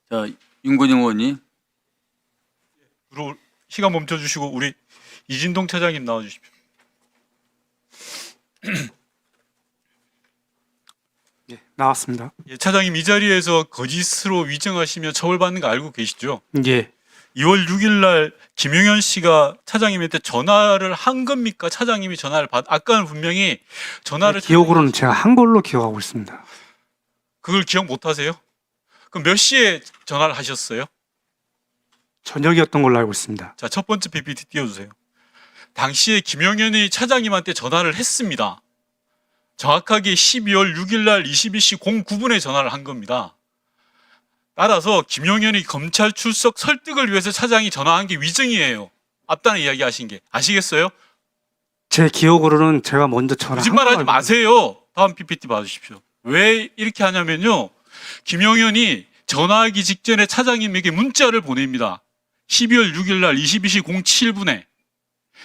자, 윤건영 의원님. 시간 멈춰주시고 우리 이진동 차장님 나와주십시오. 예, 나왔습니다. 예, 차장님 이 자리에서 거짓으로 위증하시며 처벌받는 거 알고 계시죠? 예, 2월 6일 날 김용현 씨가 차장님한테 전화를 한 겁니까? 차장님이 전화를 아까는 분명히 전화를 기억으로는 제가 한 걸로 기억하고 있습니다. 그걸 기억 못 하세요? 그럼 몇 시에 전화를 하셨어요? 저녁이었던 걸로 알고 있습니다. 자, 첫 번째 PPT 띄워주세요. 당시에 김용현이 차장님한테 전화를 했습니다. 정확하게 12월 6일 날 22시 09분에 전화를 한 겁니다. 따라서 김용현이 검찰 출석 설득을 위해서 차장이 전화한 게 위증이에요. 앞단에 이야기하신 게. 아시겠어요? 제 기억으로는 제가 먼저 전화한 거짓말하지 걸로 알고 마세요. 다음 PPT 봐주십시오. 왜 이렇게 하냐면요. 김용현이 전화하기 직전에 차장님에게 문자를 보냅니다. 12월 6일 날 22시 07분에.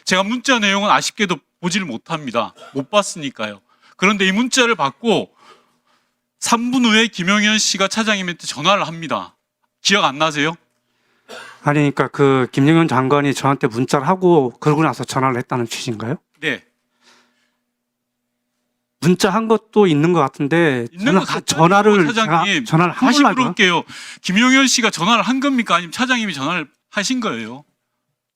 제가 문자 내용은 아쉽게도 보지를 못합니다. 못 봤으니까요. 그런데 이 문자를 받고 3분 후에 김용현 씨가 차장님한테 전화를 합니다. 기억 안 나세요? 아니, 그러니까 그 김영현 장관이 저한테 문자를 하고 그러고 나서 전화를 했다는 취지인가요? 네. 문자 한 것도 있는 것 같은데 있는 것 같아요. 전화를 차장님. 제가 전화를 한 다시 걸로 알고 물어볼게요. 김용현 씨가 전화를 한 겁니까? 아니면 차장님이 전화를 하신 거예요?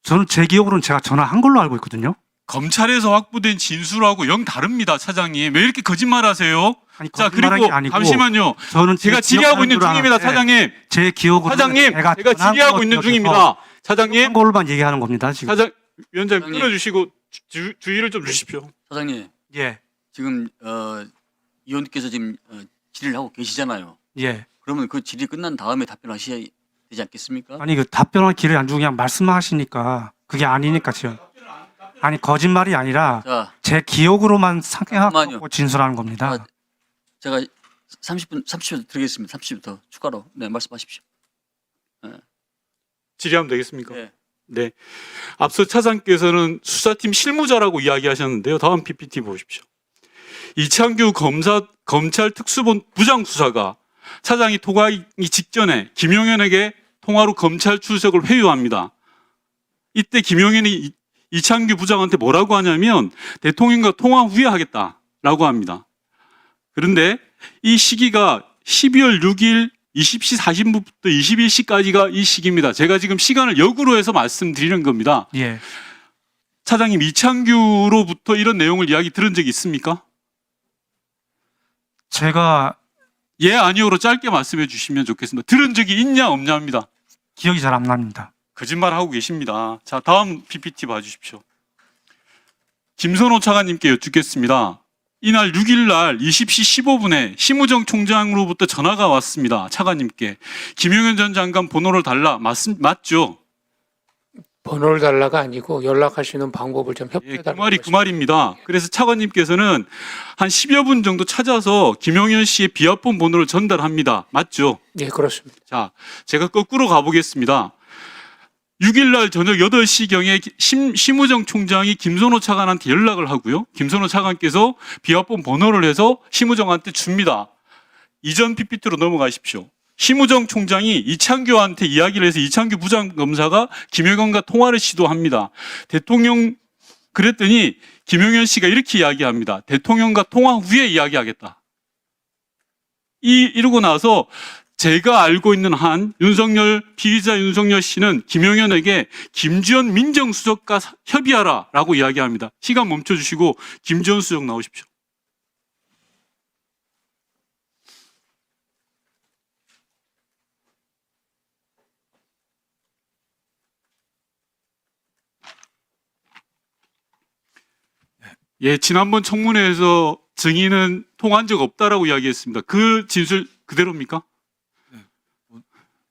저는 제 기억으로는 제가 전화한 걸로 알고 있거든요. 검찰에서 확보된 진술하고 영 다릅니다, 차장님. 왜 이렇게 거짓말하세요? 아니, 자, 거짓말한 그리고 게 아니고 잠시만요. 저는 제가 질의하고 있는 중입니다, 차장님. 제 기억으로는 차장님, 제가 질의하고 있는 중입니다. 차장님, 한 걸로만 얘기하는 겁니다, 지금. 위원장님 차장님. 끊어주시고 주의를 좀 주십시오. 사장님, 예, 지금 의원님께서 지금 질의를 하고 계시잖아요. 예. 그러면 그 질의 끝난 다음에 답변하셔야 되지 않겠습니까? 아니, 그 답변할 길을 안 주고 그냥 말씀하시니까 그게 아니니까 지금. 아니, 거짓말이 아니라 자, 제 기억으로만 상해하고 잠깐만요. 진술하는 겁니다. 제가 30초 드리겠습니다. 30초 추가로. 네, 말씀하십시오. 질의하면 되겠습니까? 네. 네. 앞서 차장께서는 수사팀 실무자라고 이야기하셨는데요. 다음 PPT 보십시오. 이창규 검찰 특수부장 수사가 차장이 통화하기 직전에 김용현에게 통화로 검찰 출석을 회유합니다. 이때 김용현이 이창규 부장한테 뭐라고 하냐면 대통령과 통화 후에 하겠다라고 합니다. 그런데 이 시기가 12월 6일 20시 40분부터 21시까지가 이 시기입니다. 제가 지금 시간을 역으로 해서 말씀드리는 겁니다. 예. 차장님, 이창규로부터 이런 내용을 이야기 들은 적이 있습니까? 제가 예, 아니오로 짧게 말씀해 주시면 좋겠습니다. 들은 적이 있냐 없냐입니다. 기억이 잘 안 납니다. 거짓말하고 계십니다. 자, 다음 PPT 봐주십시오. 김선호 차관님께 여쭙겠습니다. 이날 6일 날 20시 15분에 심우정 총장으로부터 전화가 왔습니다. 차관님께. 김용현 전 장관 번호를 달라. 맞죠? 번호를 달라가 아니고 연락하시는 방법을 좀 예, 협조해달라고. 그 말이 그 말입니다. 그래서 차관님께서는 한 10여 분 정도 찾아서 김용현 씨의 비화폰 번호를 전달합니다. 맞죠? 예, 그렇습니다. 자, 제가 거꾸로 가보겠습니다. 6일 날 저녁 8시경에 심우정 총장이 김선호 차관한테 연락을 하고요. 김선호 차관께서 비화폰 번호를 해서 심우정한테 줍니다. 이전 PPT로 넘어가십시오. 심우정 총장이 이창규한테 이야기를 해서 이창규 부장검사가 김용현과 통화를 시도합니다. 그랬더니 김용현 씨가 이렇게 이야기합니다. 대통령과 통화 후에 이야기하겠다. 이러고 나서 제가 알고 있는 한 피의자 윤석열 씨는 김용현에게 김지원 민정수석과 협의하라라고 이야기합니다. 시간 멈춰주시고 김지원 수석 나오십시오. 예, 지난번 청문회에서 증인은 통화한 적 없다라고 이야기했습니다. 그 진술 그대로입니까?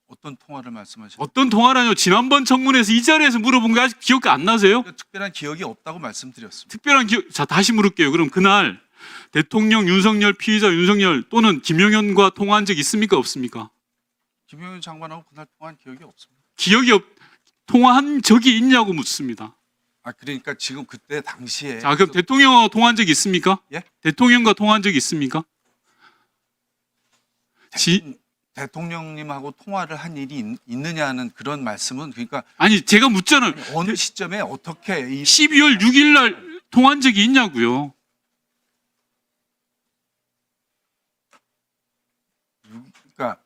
어떤 통화를 말씀하시는 어떤 통화라뇨? 지난번 청문회에서 이 자리에서 물어본 게 아직 기억 안 나세요? 거예요? 특별한 기억이 없다고 말씀드렸습니다. 특별한 기억, 자, 다시 물을게요. 그럼 그날 대통령 윤석열, 피의자 윤석열 또는 김용현과 통화한 적 있습니까? 없습니까? 김용현 장관하고 그날 통화한 기억이 없습니다. 통화한 적이 있냐고 묻습니다. 아, 그러니까 지금 그때 당시에 자, 그럼 대통령과 통화한 적 있습니까? 예? 대통령과 통화한 적 있습니까? 대통령님하고 통화를 한 일이 있느냐는 그런 말씀은 그러니까 아니 제가 묻잖아요. 어느 시점에 어떻게 12월 6일 날 통화한 적이 있냐고요. 그러니까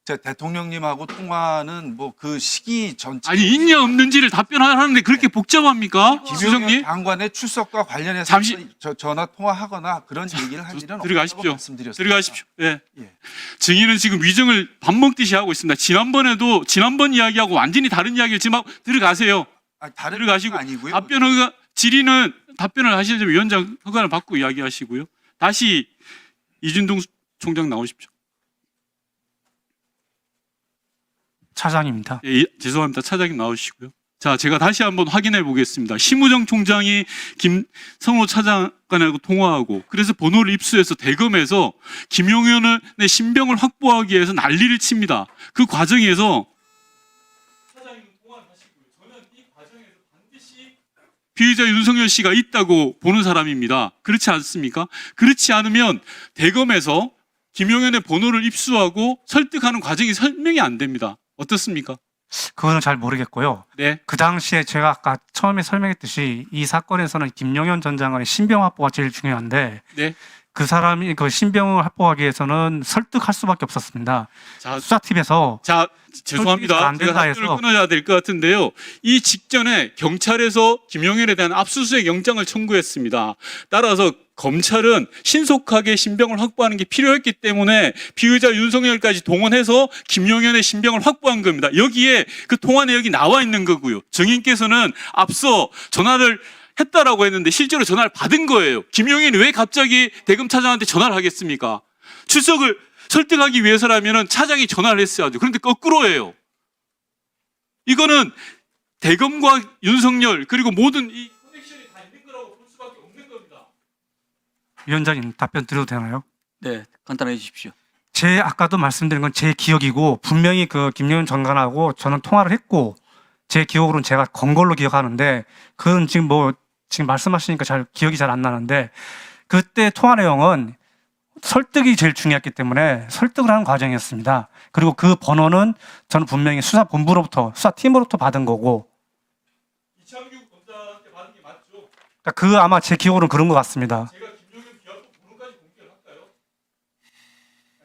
제 대통령님하고 통화는 뭐 그 시기 전체 아니 있냐 없는지를 답변하는데 그렇게 복잡합니까? 김용현 수석님 장관의 출석과 관련해서 잠시- 전화 통화하거나 그런 얘기를 할 일은 들어가십시오. 없다고 말씀드렸습니다. 들어가십시오. 예. 예. 증인은 지금 위증을 밥 먹듯이 하고 있습니다. 지난번에도 지난번 이야기하고 완전히 다른 이야기를 지금 하고 들어가세요. 아니, 다른 들어가시고 건 아니고요. 답변 허가 질의는 답변을 하시려면 위원장 허가를 받고 이야기하시고요. 다시 이준동 총장 나오십시오. 차장입니다. 예, 죄송합니다. 차장님 나오시고요. 자, 제가 다시 한번 확인해 보겠습니다. 심우정 총장이 김성호 차장관하고 통화하고 그래서 번호를 입수해서 대검에서 김용현의 신병을 확보하기 위해서 난리를 칩니다. 그 과정에서 차장님 통화를 하시고요. 저는 이 과정에서 반드시 피의자 윤석열 씨가 있다고 보는 사람입니다. 그렇지 않습니까? 그렇지 않으면 대검에서 김용현의 번호를 입수하고 설득하는 과정이 설명이 안 됩니다. 어떻습니까? 그거는 잘 모르겠고요. 네. 그 당시에 제가 아까 처음에 설명했듯이 이 사건에서는 김용현 전 장관의 신병 확보가 제일 중요한데 네. 그 사람이 그 신병을 확보하기 위해서는 설득할 수밖에 없었습니다. 자, 수사팀에서 자, 설득이 죄송합니다. 잘안 된다 제가 답변을 해서. 끊어야 될 것 같은데요. 이 직전에 경찰에서 김용현에 대한 압수수색 영장을 청구했습니다. 따라서 검찰은 신속하게 신병을 확보하는 게 필요했기 때문에 피의자 윤석열까지 동원해서 김용현의 신병을 확보한 겁니다. 여기에 그 통화 내역이 나와 있는 거고요. 증인께서는 앞서 전화를 했다라고 했는데 실제로 전화를 받은 거예요. 김용현이 왜 갑자기 대검 차장한테 전화를 하겠습니까? 출석을 설득하기 위해서라면 차장이 전화를 했어야죠. 그런데 거꾸로예요. 이거는 대검과 윤석열 그리고 모든 이 커넥션이 다 있는 거라고 볼 수밖에 없는 겁니다. 위원장님 답변 드려도 되나요? 네, 간단하게 해주십시오. 제 아까도 말씀드린 건 제 기억이고 분명히 그 김용현 장관하고 저는 통화를 했고 제 기억으로는 제가 건 걸로 기억하는데 그건 지금 지금 말씀하시니까 기억이 잘 안 나는데 그때 통화 내용은 설득이 제일 중요했기 때문에 설득을 하는 과정이었습니다. 그리고 그 번호는 저는 분명히 수사본부로부터 수사팀으로부터 받은 거고 이창규 검사한테 받은 게 맞죠? 그러니까 그 아마 제 기억으로는 그런 것 같습니다. 제가 김용현 비하고 번호까지 공개를 할까요?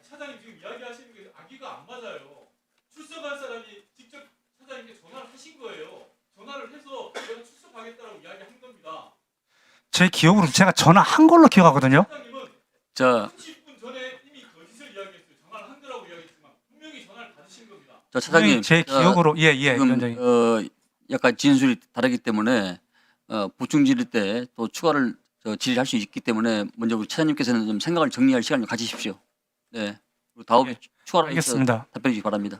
차장님 지금 이야기하시는 게 악의가 안 맞아요. 출석한 사람이 직접 차장님께 전화를 하신 거예요. 전화를 해서 내가 출석하겠다라고 이야기한 겁니다. 제 기억으로 제가 전화한 걸로 기억하거든요. 차장님은 자, 30분 전에 이미 거짓을 이야기했어요. 전화를 한 거라고 이야기했지만 분명히 전화를 받으신 겁니다. 자 차장님, 제 기억으로 지금 위원장님. 약간 진술이 다르기 때문에 보충 질의 때 또 추가를 질의할 수 있기 때문에 먼저 우리 차장님께서는 좀 생각을 정리할 시간을 가지십시오. 네, 그리고 다음 예, 추가로 알겠습니다. 답변해 주시기 바랍니다.